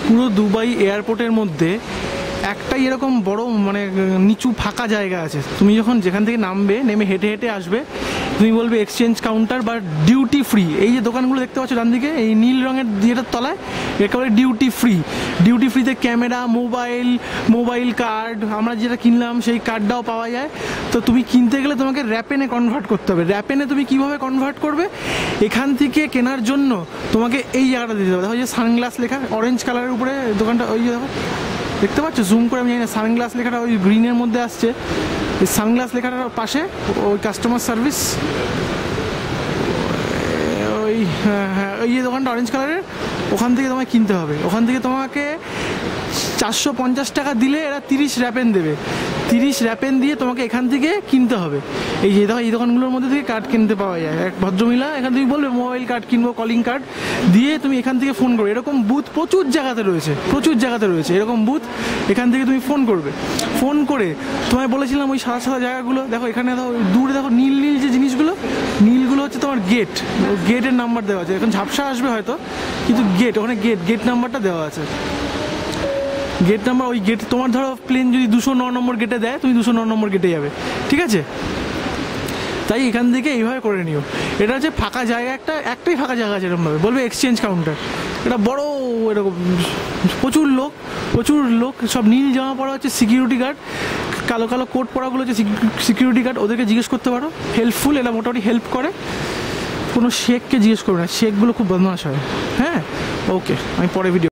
পুরো দুবাই এয়ারপোর্টের মধ্যে একটাই এরকম বড় মানে নিচু ফাঁকা জায়গা আছে। তুমি যখন যেখান থেকে নামবে, নেমে হেঁটে হেঁটে আসবে, তুমি বলবে এক্সচেঞ্জ কাউন্টার বা ডিউটি ফ্রি। এই যে দোকানগুলো দেখতে পাচ্ছ ডান দিকে, এই নীল রঙের যেটার তলায়, একেবারে ডিউটি ফ্রি। ডিউটি ফ্রিতে ক্যামেরা, মোবাইল কার্ড, আমরা যেটা কিনলাম সেই কার্ডটাও পাওয়া যায়। তো তুমি কিনতে গেলে তোমাকে র্যাপেনে কনভার্ট করতে হবে। র্যাপেনে তুমি কীভাবে কনভার্ট করবে? এখান থেকে কেনার জন্য তোমাকে এই জায়গাটা দিতে হবে। দেখো যে সানগ্লাস লেখা অরেঞ্জ কালারের উপরে দোকানটা, ওই যে দেখো দেখতে পাচ্ছ, জুম করে আমি জানি না, সানগ্লাস লেখাটা ওই গ্রিনের মধ্যে আসছে। এই সানগ্লাস লেখাটার পাশে ওই কাস্টমার সার্ভিস, ওই হ্যাঁ ওই যে দোকানটা অরেঞ্জ কালারের, ওখান থেকে তোমায় কিনতে হবে। ওখান থেকে তোমাকে 450 টাকা দিলে এরা 30 র্যাপেন দেবে। 30 র্যাপেন দিয়ে তোমাকে এখান থেকে কিনতে হবে। এই যে দেখো এই দোকানগুলোর মধ্যে থেকে কার্ড কিনতে পাওয়া যায়। এক ভদ্রমহিলা এখান থেকে বলবে মোবাইল কার্ড কিনবো, কলিং কার্ড দিয়ে তুমি এখান থেকে ফোন করবে। এরকম বুথ প্রচুর জায়গাতে রয়েছে এরকম বুথ। এখান থেকে তুমি ফোন করবে। ফোন করে তোমায় বলেছিলাম ওই সাদা সাদা জায়গাগুলো দেখো, এখানে দেখো দূরে দেখো নীল নীল যে জিনিসগুলো, নীলগুলো হচ্ছে তোমার গেট। গেটের নাম্বার দেওয়া আছে। এখন ঝাপসা আসবে হয়তো, কিন্তু গেট, ওখানে গেট নাম্বারটা দেওয়া আছে। গেট নাম্বার, ওই গেট তোমার ধরো প্লেন যদি 209 নম্বর গেটে দেয়, তুমি 209 নম্বর গেটে যাবে, ঠিক আছে? তাই এখান থেকে এইভাবে করে নিও। এটা হচ্ছে ফাঁকা জায়গা, একটাই ফাঁকা জায়গা আছে এরকমভাবে, বলবে এক্সচেঞ্জ কাউন্টার। এটা বড় এরকম, প্রচুর লোক, সব নীল জামা পরা হচ্ছে সিকিউরিটি গার্ড, কালো কালো কোট পরাগুলো হচ্ছে সিকিউরিটি গার্ড। ওদেরকে জিজ্ঞেস করতে পারো, হেল্পফুল, এরা মোটামুটি হেল্প করে। কোনো শেখকে জিজ্ঞেস করবে না, শেখগুলো খুব বদমাশ হয়। হ্যাঁ, ওকে, আমি পরে ভিডিও